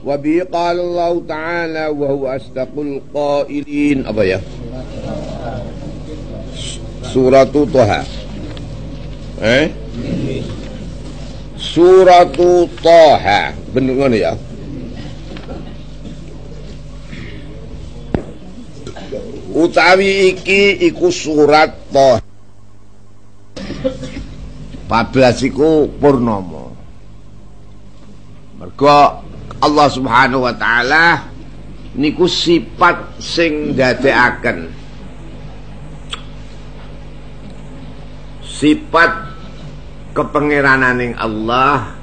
Wa bihi qala Allah Ta'ala wa huwa asdaqul qailin. Apa ya? Suratu Thaha. Suratu Thaha. Bener ngono ya? Utawi iki iku surat Thaha. 14 iku purnama. Mergo Allah Subhanahu wa taala niku sifat sing ndadekaken sifat kepangeraning Allah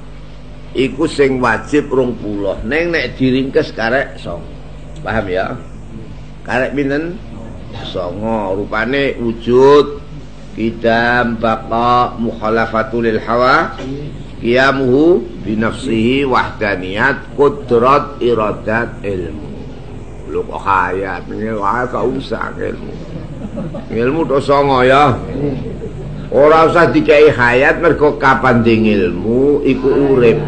iku sing wajib 20. Ning nek diringkes karek 9. Paham ya? Karek pinten? 9. Rupane wujud, qidam, baqa, mukhalafatul lil hawa, qiyamuhu binafsihi, wahdaniyat, qudrat, iradat, ilmu. Lho kok hayat ngene wae gak usah ilmu. Ilmu to 9 ya. Ora usah dikai hayat mergo kapan ding ilmu iku urip.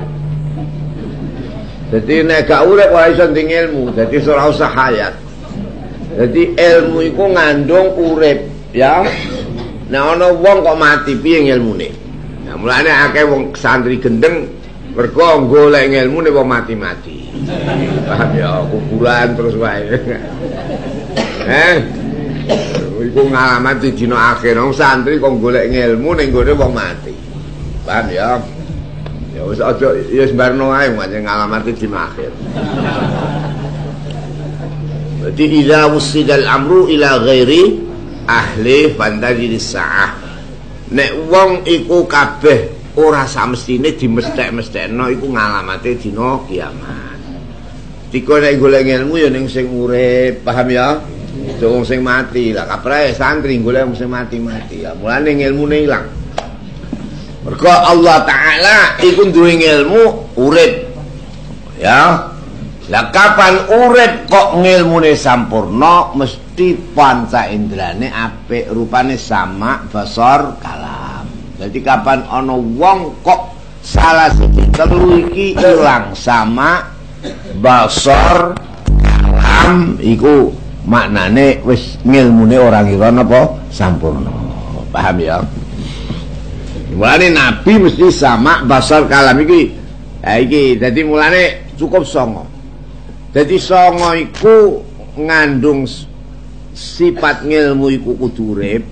Dadi nek gak urip ora iso ding ilmu, dadi ora usah hayat. Dadi ilmu iku ngandung urip, ya. Nek ana wong kok mati piye ilmune? Nah, mulane akeh wong santri gendeng mergo golek ilmune wong mati-mati. Paham ya, kuburan terus wae. Iku ngalaman di dina akhir wong santri kok golek ilmu ning gone wong mati. Paham ya? Ya wis aja ya sembarno ae pancen ngalaman di dina akhir. Berarti idza wusidal amru ila ghairi ahli fantazir sa'ah. Nek wong iku kabeh ora samestine dimesthek-mesthekno iku ngalamate dina kiamat. Dika nek golek ilmu ya ning sing urip, paham ya? Wong sing mati lah kaprae santri golek wong sing mati-mati. Ya mulane ilmune ilang. Mergo Allah Taala iku duwe ilmu urip. Ya. Lah kapan urip kok ngilmune sampurna mesti panca indrane apik, rupane sama, basar, kalam. Jadi kapan ana wong kok salah siji telu iki ilang, sama, basar, kalam iku maknane wis ngilmune ora ngira napa sampurna. Paham ya? Mulane nabi mesti sama, basar, kalam iki. Ha iki dadi mulane cukup 9. Jadi 9 iku ngandung sifat ngilmu iku kudu urip.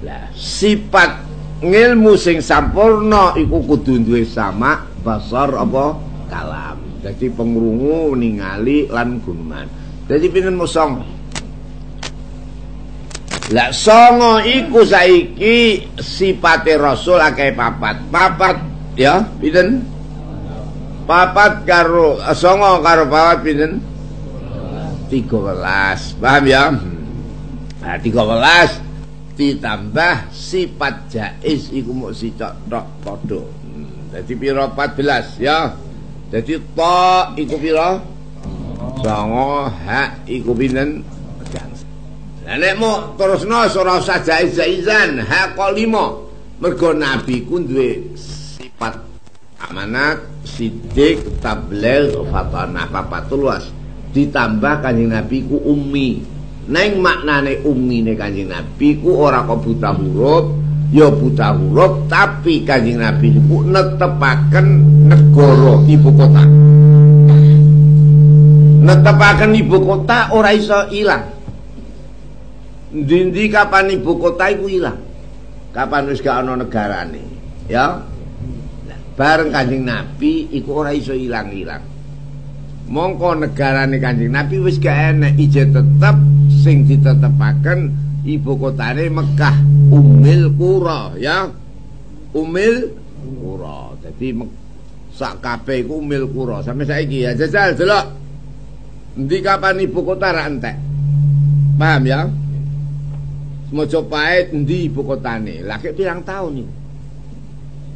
Lah sifat ngilmu sing sampurna iku kudu duwe sama, basar apa kalam. Jadi pengrungu, ningali lan guneman. Jadi pinten mu 9? Lah 9 iku saiki sifate Rasul akeh 4. 4 ya, pinten? 4 karo 9 karo 4 pinten? 13. Paham ya? Nah, 13 ditambah sifat jaiz iku mung sitok tok padha. Dadi pira 14 ya. Dadi ta iku pira? 9, hak iku pinten? Lah nek mok terusno ora usah jaiz-jaizan, hak kok 5. Mergo nabi ku duwe sifat amanat, sidik, tabligh, fatanah, papat luas. Ditambah kanjeng Nabi ku ummi. Neng maknane ummine kanjeng Nabi ku ora kok buta huruf, ya buta huruf, tapi kanjeng Nabi ku netepaken negara ibu kota. Netepaken ibu kota ora iso ilang. Ndi kapan ibu kota iku ilang? Kapan wis gak ana negarane, ya? Bareng kanjeng Nabi iku ora iso ilang-ilang. Mongko negarane kanjeng Nabi wis gak enek, ijo tetep sing ditetepaken ibu kotane Mekah, Ummul Qura ya. Ummul Qura. Dadi sak kabeh iku Ummul Qura. Sampe saiki ya jajal delok. Endi kapan ibu kota ra entek. Paham ya? Mojopahit endi ibu kotane? Lah kek pirang taun iki?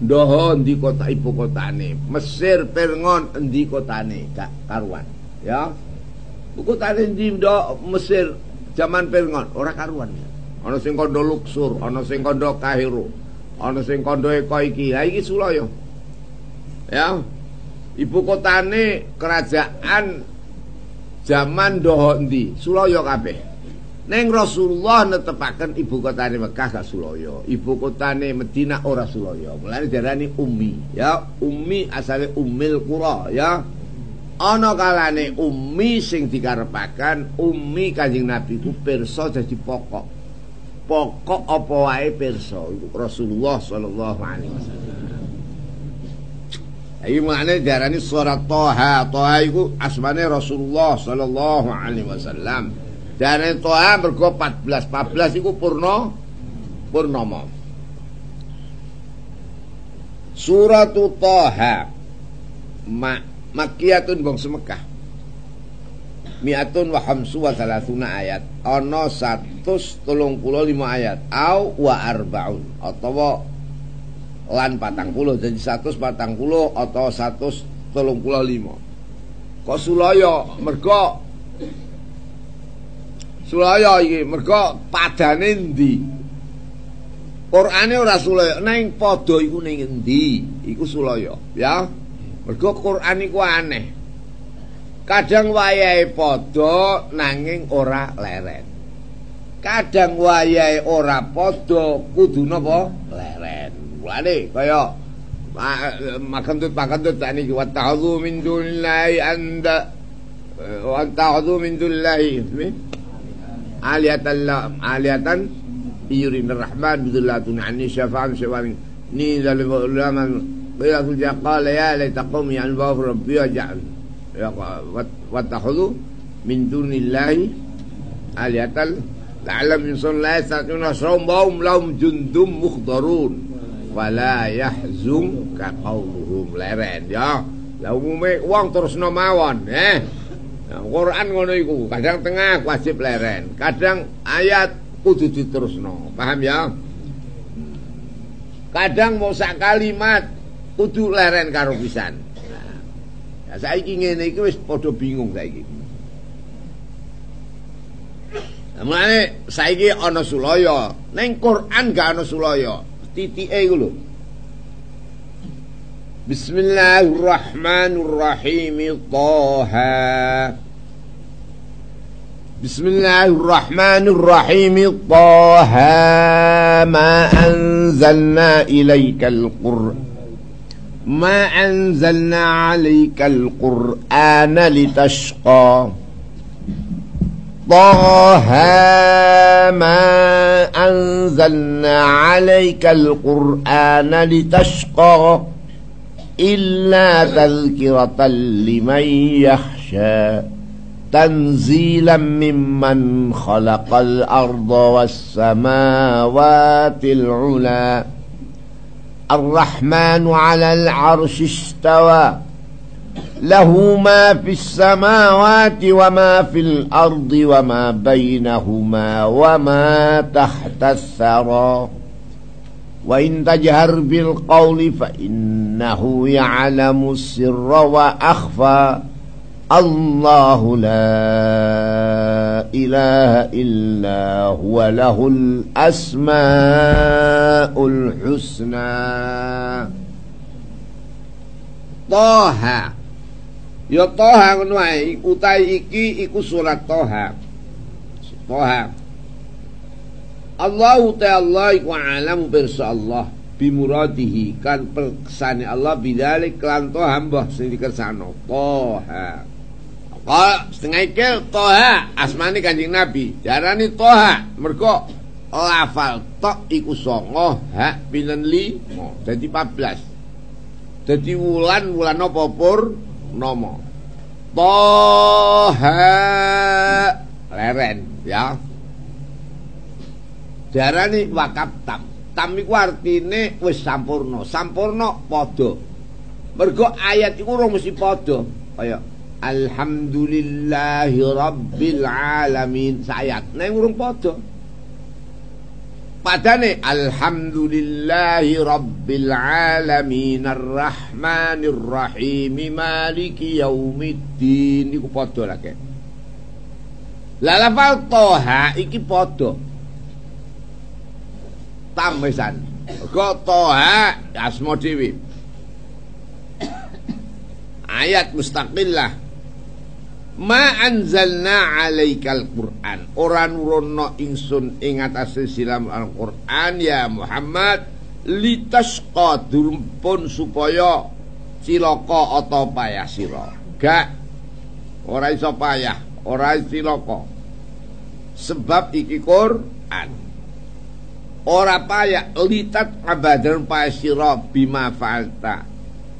Ndoho endi kota ibu kotane? Mesir, Pirngon endi kotane? Gak karuan, ya. Ibu kotane endi ndok Mesir zaman Pirngon ora karuan. Ana sing kandha Luxor, ana sing kandha Kairo, ana sing kandha eko iki. Ha iki Sulaya. Ya. Ibu kotane kerajaan zaman doho endi? Sulaya kabeh. Neng Rasulullah netepaken ibu kotane Mekah gak sulaya. Ibu kotane Madinah ora sulaya. Mulane diarani ummi, ya. Ummi asale ummil qura, ya. Ana kalane ummi sing dikarepaken ummi Kanjeng Nabi ku pirsa dadi pokok. Pokok apa wae pirsa iku Rasulullah sallallahu alaihi wasallam. Iki maknane diarani surat Thaha. Thaha iku asmane Rasulullah sallallahu alaihi wasallam. Diarani Thaha mergo 14 iku purnama. Surat Thaha Makkiyatun bangsa Mekah. Mi'atun wa khamsu wa salasuna ayat. Ana 135 ayat. Au wa arba'un. Atawa lan 40. Jadi 140 atau 135. Kok sulaya? Mergo sulaya iki mergo padane ndi? Qur'ane ora sulaya, ning padha iku ning endi? Iku sulaya, ya. Mergo Qur'an iku aneh. Kadang wayahe padha nanging ora leren. Kadang wayahe ora padha kudu napa? Leren. Mulane kaya makantut niki wa ta'udzu min dunillahi anda wa ta'udzu min dunillahi aliyatan yurinir rahman bidullatun anni syafa'an syafa'an ni zalim ulama qila qala ya laita qaumi yanfa'u rabbi waj'al ya wa ta'udzu min dunillahi aliyatan la'allam insun la yastati'una nasrahum lahum jundum mukhdarun wala yahzun ka qauluhum leren, ya. Lah umume wong terusno mawon, Quran ngono iku, kadang tengah wajib leren, kadang ayat kudu diterusno, paham ya? Kadang mau sak kalimat kudu leren karo pisan. Nah, saiki ngene iki wis padha bingung saiki. Lah mulane saiki ana sulaya, ning Quran gak ana sulaya. Titike iku lho. Bismillahirrahmanirrahim. Thaha. Bismillahirrahmanirrahim. Thaha ma anzalna ilaikal Qur'an ma anzalna 'alaikal Qur'ana litashqa. طه ما أنزلنا عليك القرآن لتشقى إلا تذكرة لمن يخشى تنزيلا ممن خلق الأرض والسماوات العلى الرحمن على العرش استوى له ما في السماوات وما في الأرض وما بينهما وما تحت الثرى وإن تجهر بالقول فإنه يعلم السر وأخفى الله لا إله إلا هو له الأسماء الحسنى. طه ya Thaha ngono ae utahe iki iku surat Thaha. Thaha. Allahu ta'ala iku alam pirsa Allah bimuradihi kan persane Allah bidzalik lan Thaha mbah sing dikersano Thaha. Kok setengah ikil Thaha asmane Kanjeng Nabi diarani Thaha mergo lafal tok iku 9 ha pinten 5 dadi 14. Dadi wulan apa pur nomo Thaha leren, ya. Diarani wakaf tam. Tam iku artine wis sampurna. Sampurna padha. Mergo ayat iku ora mesti padha. Kaya alhamdulillahi rabbil alamin sayat ning urung padha. Padane alhamdulillahi rabbil alamin arrahmanir rahim maliki yaumiddin iku padha lagi. Lah lafal Thaha iki padha. Tambesan. Mergo Thaha asma dhewe. ayat mustaqillah. Ma anzalna 'alaikal Qur'an, ora nurono ingsun ing atase silam Al-Qur'an ya Muhammad litasqa durpun supaya cilaka atau payah sira. Gak, ora iso payah, ora cilaka. Sebab iki Qur'an ora payah litat abadan payah sira bima fa'alta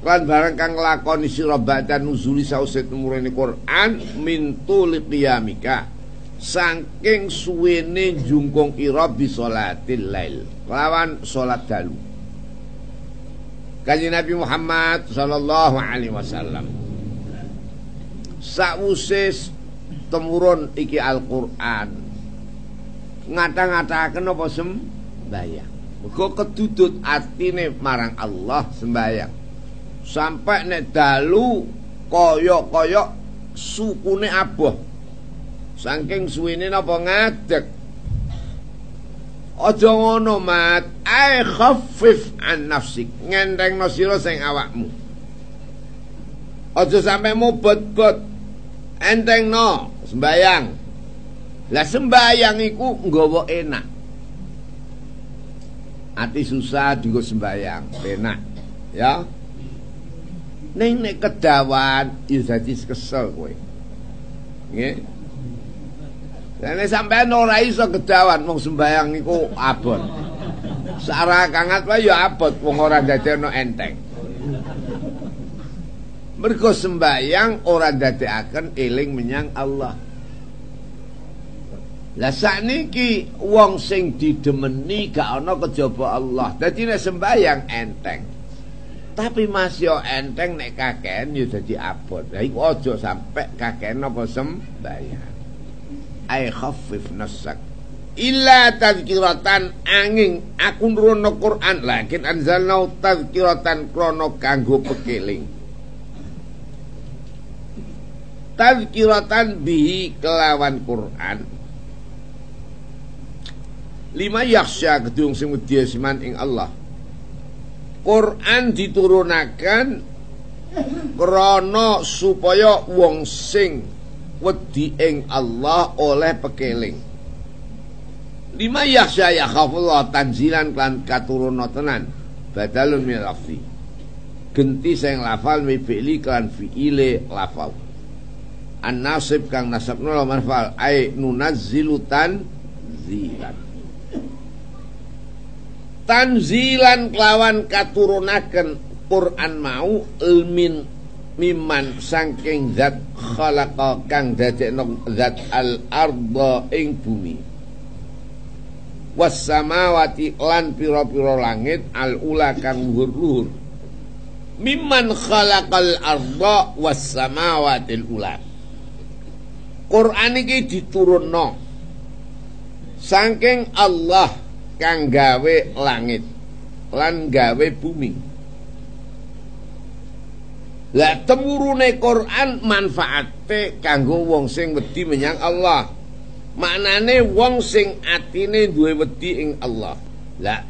lan barang kang nglakoni sira ba'da nuzuli sause tumurune Quran min tuli qiyamika saking suwene jungkung ira bi salatil lail lawan salat dalu. Kanjeng Nabi Muhammad sallallahu alaihi wasallam sawuse temurun iki Al-Qur'an ngata-ngataken apa sembayang. Mergo kedudut atine marang Allah sembayang. Sampai nek dalu koyok-koyok sukune aboh. Saking suwene napa ngadeg. Aja ngono, Mat. Ai khaffif an nafsik. Ngentengno sira sing awakmu. Aja sampe mubet-bet. Entengno sembayang. Lah sembayang iku nggawa enak. Ati susah dienggo sembayang, penak. Ya. Ning nek kedawan ya dadi kesel kowe. Nggih. Lah nek sampean ora iso kedawan wong sembayang iku abot. Sara kangat wae ya abot wong ora dadekno enteng. Mergo sembayang ora dadekaken eling menyang Allah. Lah sakniki wong sing didemeni gak ana kejaba Allah. Dadi nek sembayang enteng. Tapi masih enteng nek kakean ya dadi abot. Lah iku aja sampe kakean apa sembayang. Ai khaffif nafsak. Illa tazkiratan angin aku nurono Quran lakin anzalna tazkiratan krono kanggo pekeling. Tazkiratan bihi kelawan Quran. Lima yakhsya kedung sing wedi siman ing Allah. Quran diturunaken krana supaya wong sing wedi ing Allah oleh pekeling. Lima yakhsya ya khafullah tanzilan kan katuruna tenan badalun min lafzi. Genti sing lafal mi fi'li kan fi'ile lafal. An-nasib kang nasabna la manfal ai nunazzilu tanzilan. Tanzilan kelawan katurunaken Quran mau ilmin miman saking zat khalaqa kang dadekno zat al arda ing bumi was samawati lan pira-pira langit al ula kang luhur-luhur miman khalaqal arda was samawati al ula. Quran iki diturunno saking Allah kang gawe langit lan gawe bumi. Lah temurune Quran manfaate kanggo wong sing wedi menyang Allah. Maknane wong sing atine duwe wedi ing Allah. Lah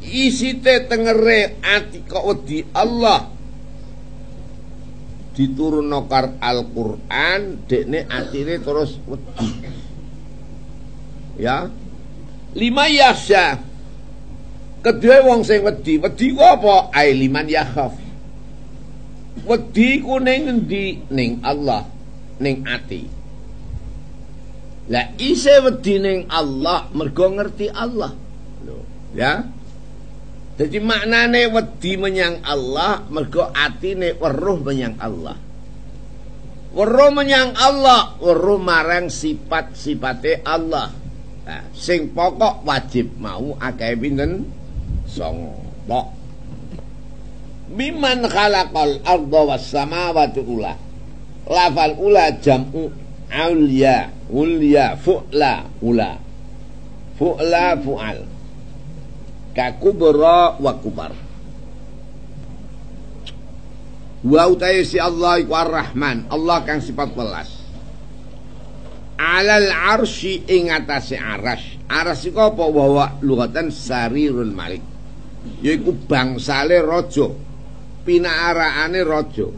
isite tengere ati kok wedi Allah. Diturunno Al-Qur'an dekne atine terus wedi. Ya. Lima yasya kedua wong sing wedi ku apa? Ai liman yakhaf. Wedi ku ning endi? Ning Allah, ning ati. Lah ise wedi ning Allah mergo ngerti Allah. Lho, ya. Jadi maknane wedi menyang Allah mergo atine weruh menyang Allah. Weruh menyang Allah, weruh marang sifat-sifate Allah. Nah, sing pokok wajib mau akeh pinten? 9. Tok. Miman khalaqal arda was samawati ula. Lafal ula jam'u ulya, ulya fu'la ula. Fu'la fu'al. Ka kubra wa kubar. Wa utai si Allah iku Ar-Rahman, Allah kang sifat welas. Alal arsy ing atase aras. Aras iku apa wawa lughatan sarirul malik. Yaiku bangsale raja, pinaaraane raja.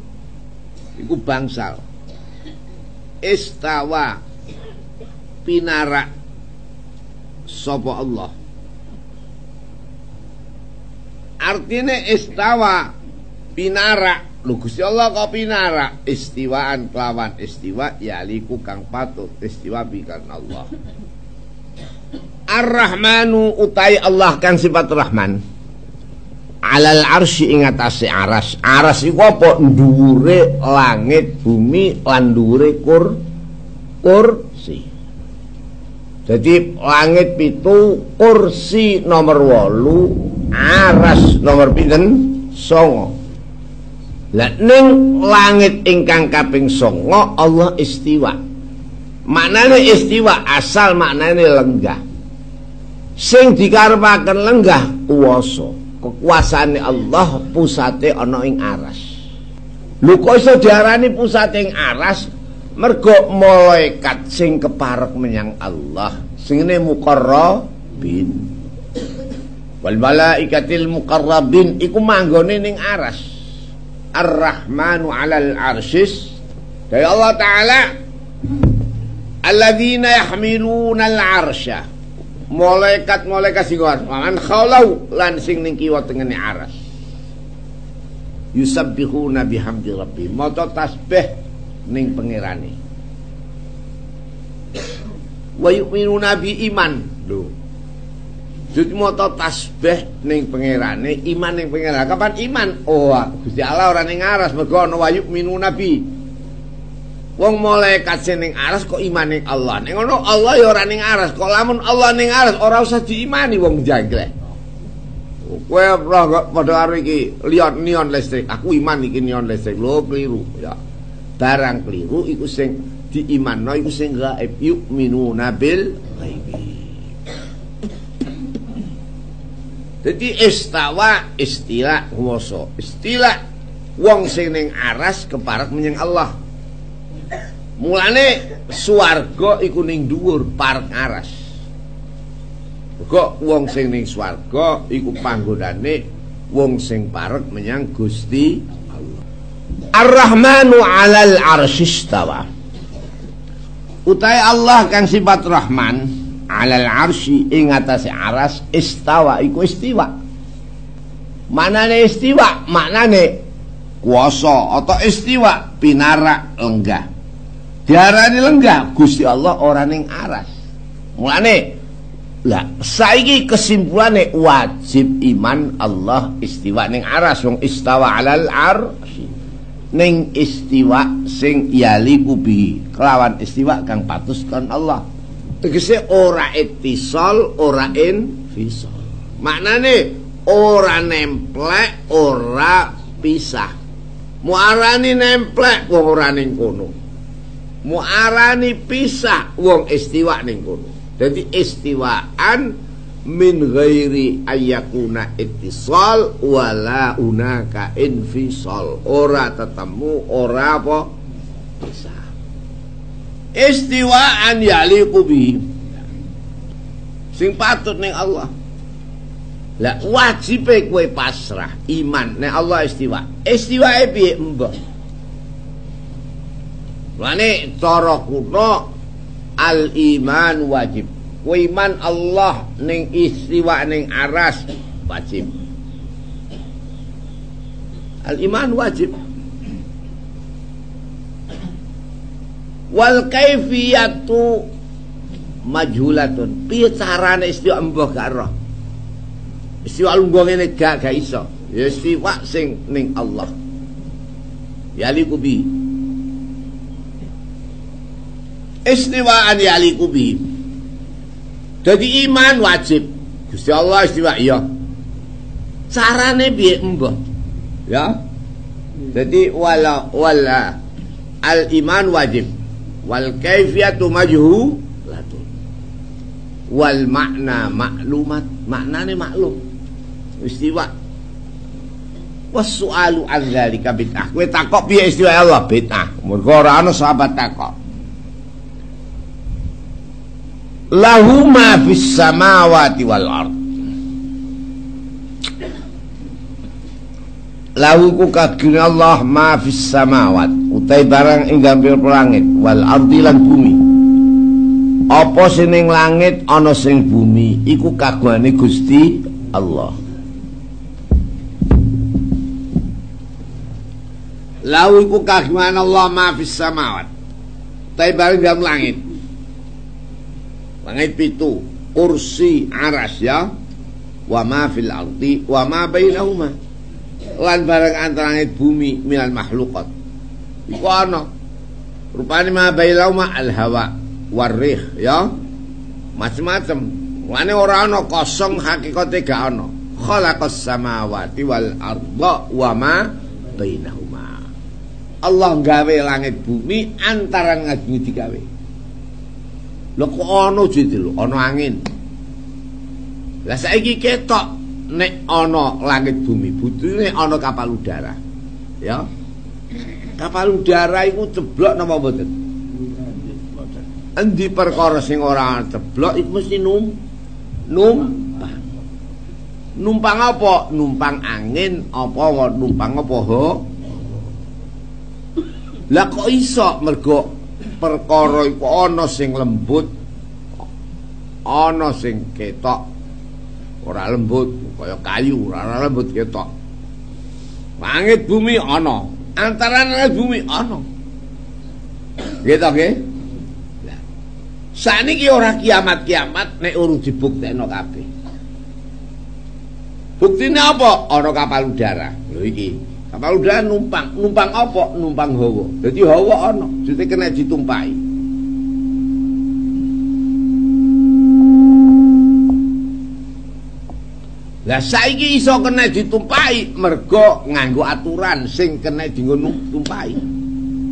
iku bangsal. Istawa pinarak sapa Allah. Artinya istawa pinarak. Lho Gusti Allah kok pinarak istiwaan kelawan istiwa yaliku kang patut istiwa bikan Allah. Ar-Rahmanu utai Allah kang sifat Rahman. Alal arsy ing atase aras. Aras iku apa? Ndhuwure langit bumi lan ndhuwure kursi. Jadi langit pitu, kursi nomor 8, aras nomor pinten? 9. Lah ning langit ingkang kaping 9 Allah istiwa. Maknane istiwa asal maknane lenggah. Sing dikarepaken lenggah kuwasa. Kekuasaane Allah pusate ana ing aras. Lho kok iso diarani pusate ing aras? Mergo malaikat sing keparek menyang Allah singene muqarrabin. Wal malaikatil muqarrabin iku manggone ning aras. Ar-Rahmanu 'alal 'arsyis. Dari Allah taala alladzina yahmiluna al-'arsya. Malaikat-malaikat sing man khaulau lan sing ning kiwa tengene aras. Yusabbihuna bihamdi rabbi. Maca tasbih ning pangerane. Wa yu'minuna bi iman. Lho. Jadi maca tasbih ning pangerane, iman ning pangerane. Kapan iman? Oh, Gusti Allah ora ning aras mergo ana wa yu'minuna bi. Wong malaikat sing ning aras kok iman ning Allah. Ning ngono Allah ya ora ning aras. Kok lamun Allah ning aras ora usah diimani wong jangglek. Kowe ora padha karo iki neon listrik. Aku iman iki neon listrik. Lho keliru ya. Barang keliru iku sing diimanno iku sing gaib. Yu'minuna bil ghaibi. Jadi istawa istilah kuwasa. Istilah wong sing ning aras keparek menyang Allah. Mulane swarga iku ning dhuwur parek aras. Kok wong sing ning swarga iku panggonane wong sing parek menyang Gusti Allah. Ar-Rahmanu 'alal 'arsy istawa. Utai Allah kang sifat Rahman 'alal 'arsy ing atase aras istawa iku istiwa. Manane istiwa? Maknane kuwasa atau istiwa pinarak lenggah. Diarani lenggah Gusti Allah ora ning aras. Mulane lah saiki kesimpulane wajib iman Allah istiwa ning aras wong istawa 'alal arsy. Ning istiwa sing yaliku bi kelawan istiwa kang patus kan Allah. Tegese ora ittisal, ora infisal. Maknane ora nemplek, ora pisah. Muarani nemplek wong ora ning kono. Muarani pisah wong istiwa ning kono. Jadi istiwaan min ghairi ayyakuna ittisal wala unaka infisal. Ora tetemu, ora apa pisah. Istiwaan yaliqu bihi. Sing patut ning Allah. Lah wajibe kowe pasrah iman nek Allah istiwa. Istiwae piye mbah? Lane cara kuno al-iman wajib. Kowe iman Allah ning istiwa ning aras wajib. Al-iman wajib. Wal kaifiyatu majhulatun. Piye carane istiwa mbah gak roh. Istiwa lungguh ngene gak iso. Ya istiwa sing ning Allah. Yaliku bi. Istiwaan yaliku bi. Jadi iman wajib. Gusti Allah istiwa iya. Carane piye mbah? Ya. Jadi wala al iman wajib. Wal kaifiyatu majhulatun. Wal makna maklumat. Maknane maklum. Istiwa. Was-su'alu an dzalika bid'ah. Kowe takok piye istiwa Allah bid'ah. Mergo ora ana sahabat takok. Lahu ma fis samawati wal ard. lahu ku kagune Allah ma fis samawat utai barang ing gambir langit wal ardi lan bumi. Apa sing ning langit ana sing bumi iku kagungane Gusti Allah. Lahu ku kagungan Allah ma fis samawat utai barang dalam langit. Langit pitu, kursi, aras ya. Wa ma fil ardi wa ma bainahuma. Lan barang antara langit bumi minal makhluqat. Iku ana. Rupane ma bainahuma al hawa warih ya. Macam-macam. Lane ora ana kosong hakikate gak ana. Khalaqas samawati wal arda wa ma bainahuma. Allah gawe langit bumi antara ngajeng digawe. Lho kok ana jete lho, ana angin. Lah saiki ketok nek ana langit bumi, butune ana kapal udara. Ya. Kapal udara iku ceblok napa mboten? Endi perkara sing ora ceblok iku mesti numpang. Numpang apa? Numpang angin apa numpang apa ho? Lah kok iso mergo perkara iku ana sing lembut, ana sing ketok ora lembut kaya kayu, ora lembut ketok. Langit bumi ana, antara langit bumi ana. Gitu nggih? Lah. Saniki ora kiamat-kiamat nek urung dibuktekno kabeh. Buktine apa? Ana kapal udara. Lho iki. Kapal udara numpang apa? Numpang hawa. Dadi hawa ana, jute kena ditumpahi. Lah saiki iso kena ditumpahi mergo nganggo aturan sing kena dienggo tumpahi.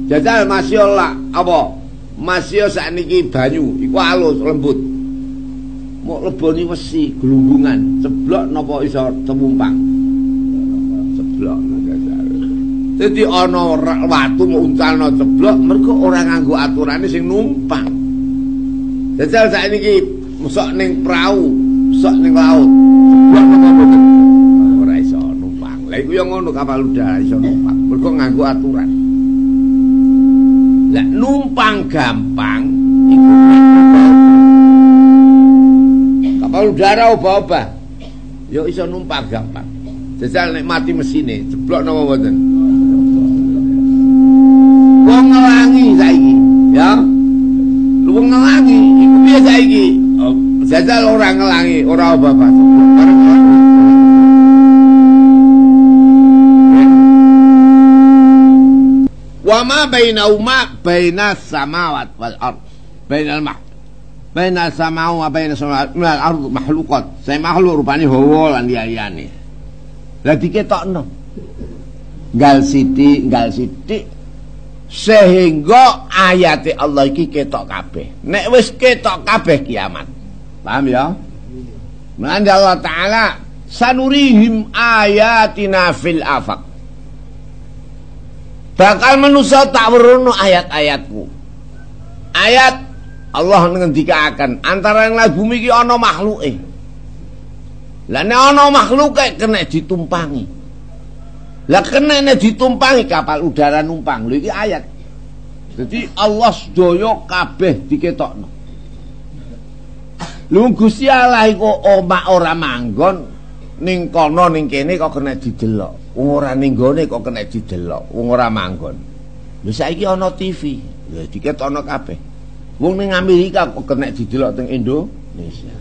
Jajal masya Allah apa? Masya sakniki banyu iku alus lembut. Mok leboni wesi glunggungan, ceblok napa iso temumpang? Ceblok. Dadi ana watu muncalno ceblok mergo ora nganggo aturane sing numpang. Jajal sakniki mosok ning prau, mosok ning laut. Ceblok napa mboten? Ora iso numpang. Lah iku ya ngono kapal udara iso numpang. Mergo nganggo aturan. Lah numpang gampang iku kapal udara obah-obah. Ya iso numpang gampang. Jajal nek mati mesine, ceblok napa mboten? Wong ngelangi saiki, ya. Lu wong ngelangi, iku piye saiki? Oh, jajal ora ngelangi, ora apa-apa. Wa ma bainauma bainas samawat wal ard. Bainal mah. Bainas samawati wa bainas samawat wal ard makhluqat. Saya makhluk rupane hawa lan liyane. Lah diketokno. Nggal sithik sehingga ayate Allah iki ketok kabeh. Nek wis ketok kabeh kiamat. Paham ya? Manda Allah Ta'ala sanurihim ayatina fil afaq. Bakal manusia tak weruno ayat-ayatku. Ayat Allah ngendikaken antara yang bumi iki ana makhluke. Lah nek ana makhluke kena ditumpangi. Lah kena ditumpangi kapal udara numpang. Lho iki ayat. Jadi Allah sedaya kabeh diketokno. Lho Gusti Allah iku ora manggon ning kono ning kene kok kena didelok. Wong ora ning gone kok kena didelok. Wong ora manggon. Lho saiki ana TV. Lho diketokno kabeh. Wong ning Amerika kok kena didelok teng Indonesia.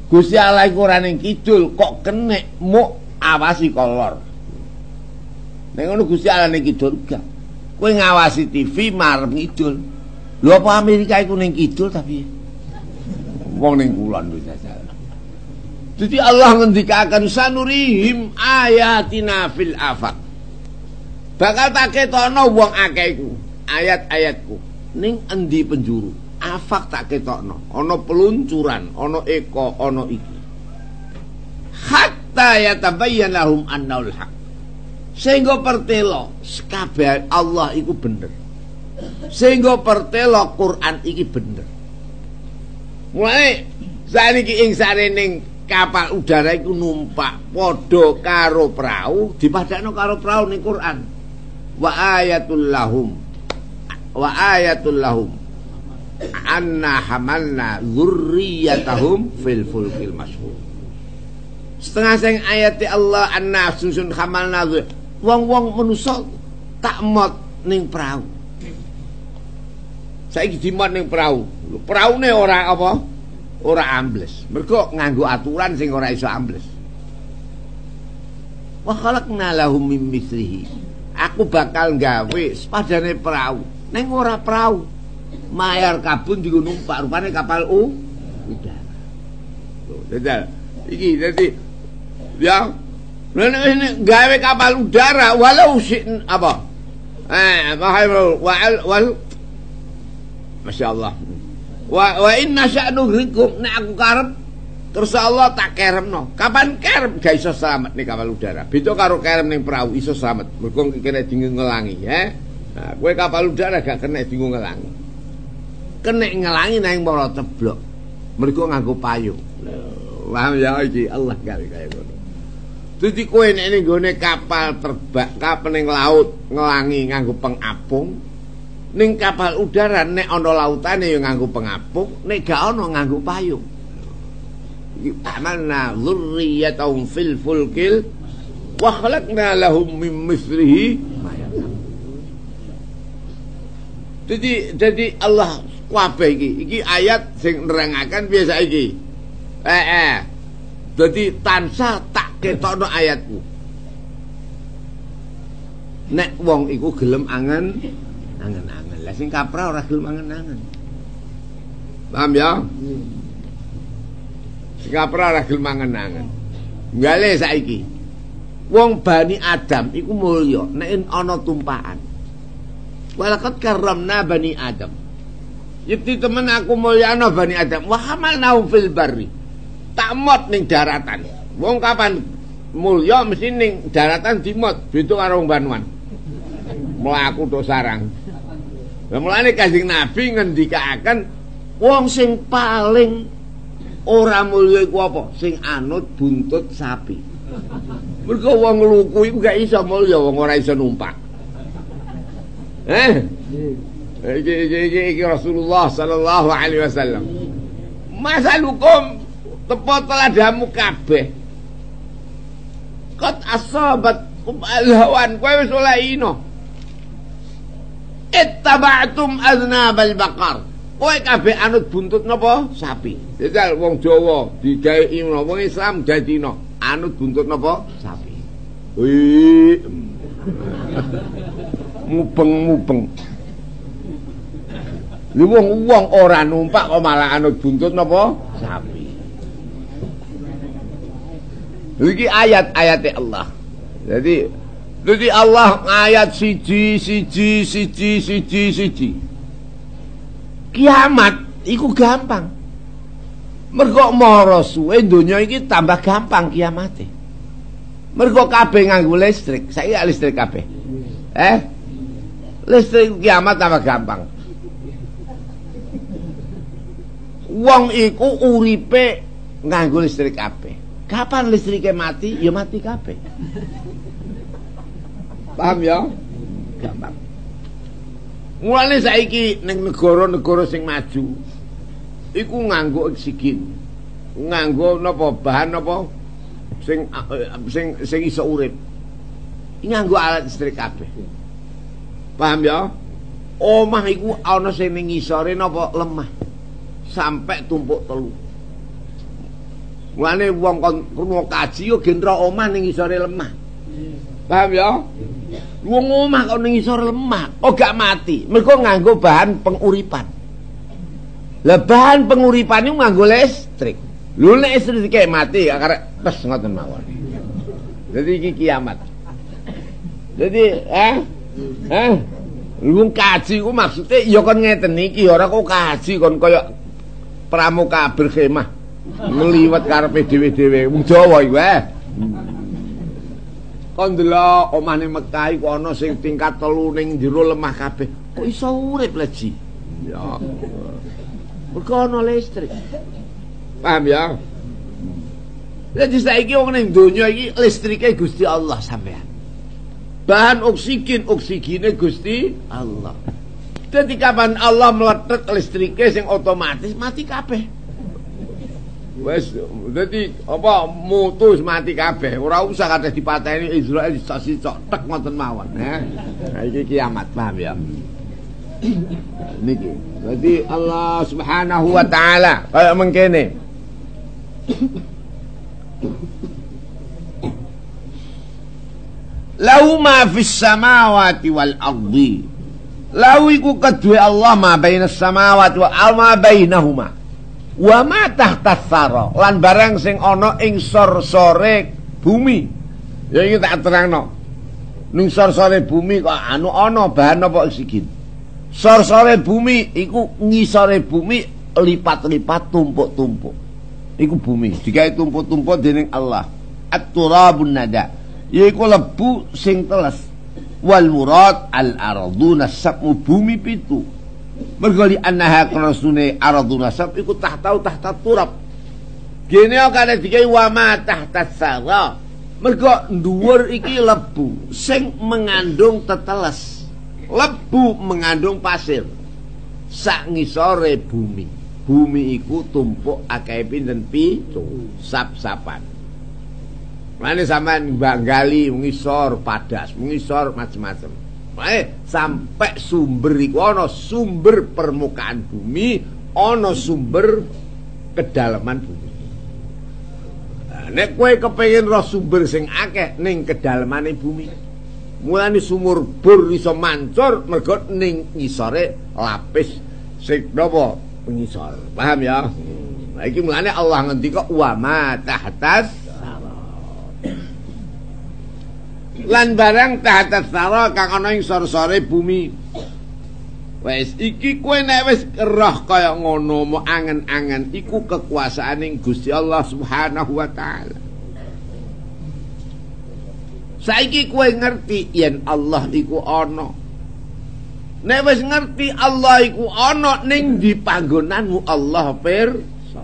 Gusti Allah iku ora ning kidul kok kena muk awasi kolor. Nek ngono Gusti Allah ning kidul gak. Kowe ngawasi TV marep kidul. Lho apa Amerika iku ning kidul tapi wong ning kulon lho jajal. Jadi Allah ngendikaken sanurihim ayatina fil afaq. Bakal tak ketokno wong akeh iku ayat-ayatku ning endi penjuru. Afaq tak ketokno, ana peluncuran, ana eka, ana iki. Hatta yatabayyan lahum annaul haq. Sehingga pertelo kabeh Allah iku bener. Sehingga pertelo Quran iki bener. Mulane saniki ing sarening kapal udara iku numpak padha karo prau, dipadakno karo prau ning Quran. Wa ayatul lahum anna hamalna dzurriyyatahum fil fulkil mashhur. Setengah sing ayat Allah anna susun hamalna wong-wong manusa tak mot ning prau. Saiki dimot ning prau. Praune ora apa? Ora ambles. Mergo nganggo aturan sing ora iso ambles. Wa khalaqna lahum mim mithlihi. Aku bakal gawe sepadane prau. Ning ora prau. Mayar kabun digo numpak rupane kapal udara. Dadal. Iki dadi ya ini gawe kapal udara walau apa? Wal Masya Allah. Wa inna sya'nu grikum nek aku karep terus Allah tak keremno. Kapan kerem gak iso selamat nih kapal udara. Beda karo kerem ning perahu iso selamat. Mergo kena dinggo ngelangi ya. Nah, kowe kapal udara gak kena dinggo ngelangi. Kena ngelangi nang para ceblok. Mergo nganggo payung. Paham ya iki Allah gawe kaya ngono. Dadi kowe nek ning gone kapal terbang kapal ning laut ngelangi nganggo pengapung. Ning kapal udara nek ana lautane ya nganggo pengapung, nek gak ana nganggo payung. Iki amalna dzurriyyatahum fil fulkil wa khalaqna lahum min mithlihi ma ya'lamun. Jadi Allah kabeh iki ayat sing nerangaken biasa iki. Dadi tansah tak ketokno ayatku. Nek wong iku gelem angen-angen. Lah sing kaprah ora gelem angen-angen. Paham ya? Sing kaprah ora gelem angen-angen. Nggale saiki. Wong Bani Adam iku mulya nek ana tumpakan. Walaqad karramna Bani Adam. Yekti temen aku mulyana Bani Adam. Wa hamalnahum fil barri. Tak mot ning daratan. Wong kapan mulya mesti ning daratan dimot, beda karo wong Banuan. Mlaku tok sarang. Lah mulane Kanjeng Nabi ngendikaken wong sing paling ora mulya iku apa? Sing anut buntut sapi. Mergo wong luku iku gak iso mulya wong ora iso numpak. Iki Rasulullah sallallahu alaihi wasallam. Masalukum tepo teladamu kabeh. Qad asabat al-hawan kowe wis oleh ino. Ittaba'tum aznabal baqar. Kowe kabeh anut buntut napa? Sapi. Jajal wong Jawa digawe ino, wong Islam dadino anut buntut napa? Sapi. Wih. Mubeng-mubeng. Lha wong ora numpak kok malah anut buntut napa? Sapi. Iki ayat-ayate Allah. Jadi Allah ayat siji. Kiamat iku gampang. Mergo mara suwe donya iki tambah gampang kiamate. Mergo kabeh nganggo listrik. Saiki listrik kabeh. Listrik kiamat tambah gampang. Wong iku uripe nganggo listrik kabeh. Kapan listriknya mati, ya mati kabeh. Paham ya? Gampang. Mulane saiki ning negara-negara sing maju iku nganggo oksigen. Nganggo napa bahan napa sing iso urip. Nganggo alat listrik kabeh. Paham ya? Omah iku ana sing ning ngisore napa lemah. Sampai tumpuk telu. Mulane wong kon krungu kaji yo gendra omah ning ngisore lemah. Paham ya? Wong omah kok ning ngisore lemah, kok gak mati. Mergo nganggo bahan penguripan. Lah bahan penguripan iku nganggo listrik. Lho nek listrik kayak mati gak karek tes ngoten mawon. Jadi iki kiamat. Jadi wong kaji ku maksude ya kon ngeten iki ora kok kaji kon kaya pramuka berkhemah. Ngliwat karepe dhewe-dhewe wong Jawa iku Kon delok omahne Mekah iku ana sing tingkat 3 ning jero lemah kabeh. Kok iso urip leji? Ya. Mergo ana listrik. Paham ya? Jadi saiki wong ning donya iki listrike Gusti Allah sampean. Bahan oksigene Gusti Allah. Jadi kapan Allah meletet listrike sing otomatis mati kabeh. Wes dadi apa mutus mati kabeh. Ora usah kadhe dipateni Israel sicok tek ngoten mawon, ha. Nah iki kiamat, paham ya? Niki. Jadi Allah Subhanahu wa taala kaya mengkene. Lahu ma fis samawati wal ardi. Lahu iku kedue Allah ma bainas samawati wa ma bainahuma. Wa ma tahta tsara. Lan barang sing ana ing sor-sore bumi. Ya iki tak terangno. Ning sor-sore bumi kok anu ana bahan apa oksigen. Sor-sore bumi iku ngisore bumi lipat-lipat tumpuk-tumpuk. Iku bumi digawe tumpuk-tumpuk dening Allah. At-turabun nada. Yaiku lebu sing teles. Wal murad al-arduna sab'u bumi pitu. Mergo li annaha krasune arduna sab iku tahta turab. Gene kok digawe wa ma tahta sara. Mergo dhuwur iki lebu sing mengandung teteles. Lebu mengandung pasir. Sak ngisore bumi. Bumi iku tumpuk akeh pinten pitu sap-sapan. Mane sampean gali ngisor padas, ngisor macam-macam. Mane sampai sumber iku ana sumber permukaan bumi, ana sumber kedalaman bumi. Nah, nek kowe kepengin roh sumber sing akeh ning kedalamane bumi, mulane sumur bor iso mancur mergo ning ngisore lapis sing napa ngisor. Paham ya? Nah iki mulane Allah ngendika wa ma tahtas lan barang tahta tsara kang ana ing sor-sore bumi. Wes iki kowe nek wis roh kaya ngono mo angen-angen iku kekuasaaning Gusti Allah Subhanahu wa taala. Saiki kowe ngerti yen Allah iku ana. Nek wis ngerti Allah iku ana ning di panggonanmu Allah pirsa.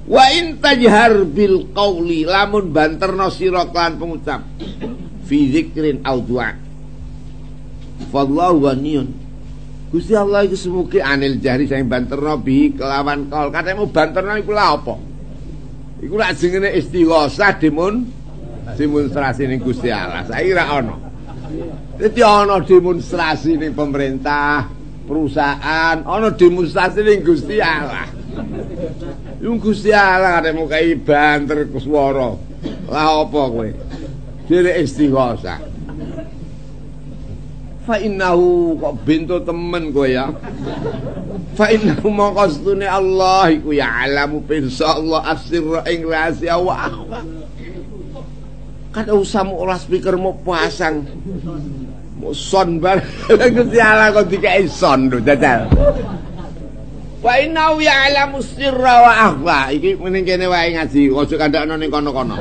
Wa in tajhar bil qauli lamun banterno sira kan pengucap fi dzikrin au du'a. Fallahu ghaniyun. Gusti Allah iku semuge anil jahri sing banterno bi kelawan qaul. Katemu banterno iku lha apa? Iku lak jenenge istighosah demonstrasi ning Gusti Allah. Saiki ra ana. Dadi ana demonstrasi ning pemerintah, perusahaan, ana demonstrasi ning Gusti Allah. Yung Gusti Allah katemu kai banter swara. Lah apa kowe? Dhewe istighosah. Fa innahu kok bento temen kowe ya. Fa innahu maqastune Allah iku ya alamu pirsa Allah asirra ing rahasia wa akhfa. Kada usah mu ora speaker mau pasang. Mau son bar Gusti Allah kok dikai son lho dadal. Wa innahu ya'lamu sirra wa akhfa. Iki mending kene wae ngaji, aja kandakno ning kono-kono.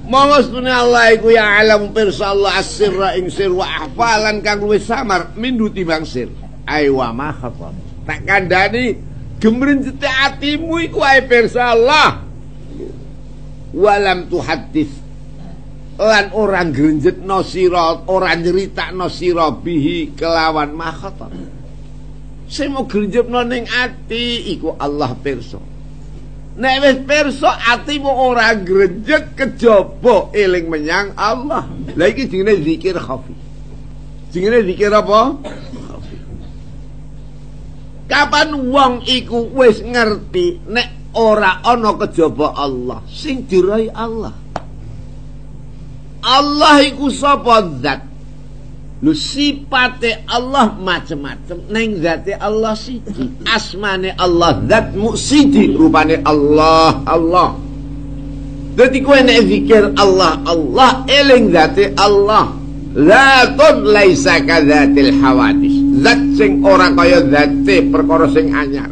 Mongostune Allah iku ya'lamu pirsa Allah as-sirra ing sir wa akhfa lan kang luwih samar mindu timbang sir. Ai wa ma khafa. Tak kandhani gemrencete atimu iku ae pirsa Allah. Walam tuhaddits lan ora ngrenjetno sira, ora nyeritakno sira bihi kelawan ma khafa. Sing mau grenjepno ning ati iku Allah pirsa. Nek wis pirsa atimu ora grenjet kejaba eling menyang Allah. Lah iki jenenge zikir khafi. Jenenge zikir apa? Khafi. Kapan wong iku wis ngerti nek ora ana kejaba Allah, sing dirai Allah. Allah iku sapa zat? Lu sipate Allah macam-macam, neng zate Allah siji. Asmane Allah zat siji, rupane Allah Allah. Dadi kowe nek zikir Allah Allah eling zate Allah. Zatun laisa kadzatil hawadis. Zat sing ora kaya zate perkara sing anyar.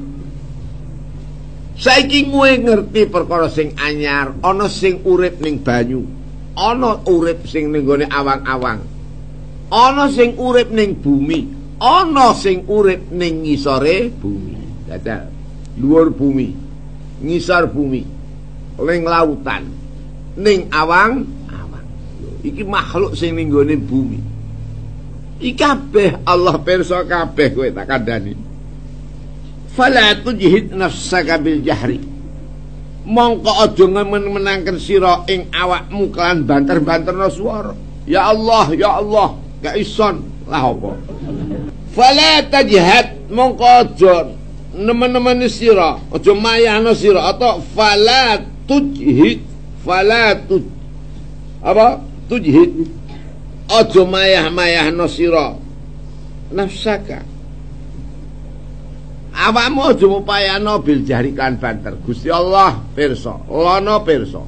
Saiki kowe ngerti perkara sing anyar, ana sing urip ning banyu, ana urip sing ning gone awang-awang. Ana sing urip ning bumi, ana sing urip ning ngisore bumi. Dadal dhuwur bumi, ngisor bumi. ning lautan, ning awang-awang. Iki makhluk sing ning gone bumi. Iki kabeh Allah pirsa kabeh kowe tak kandhani. Fala tujhid nafsaka bil jahri. Mongko aja menangken sira ing awakmu kelan banter-banterna swara. Ya Allah, ya Allah, gak ison lah apa. Fala tajhad mongko aja nemen-nemen sira, aja mayahna sira atau fala tujhid, tujhid aja mayah-mayahna sira nafsaka. Awakmu aja mupayana bil jahri kan banter. Gusti Allah pirsa, lana pirsa.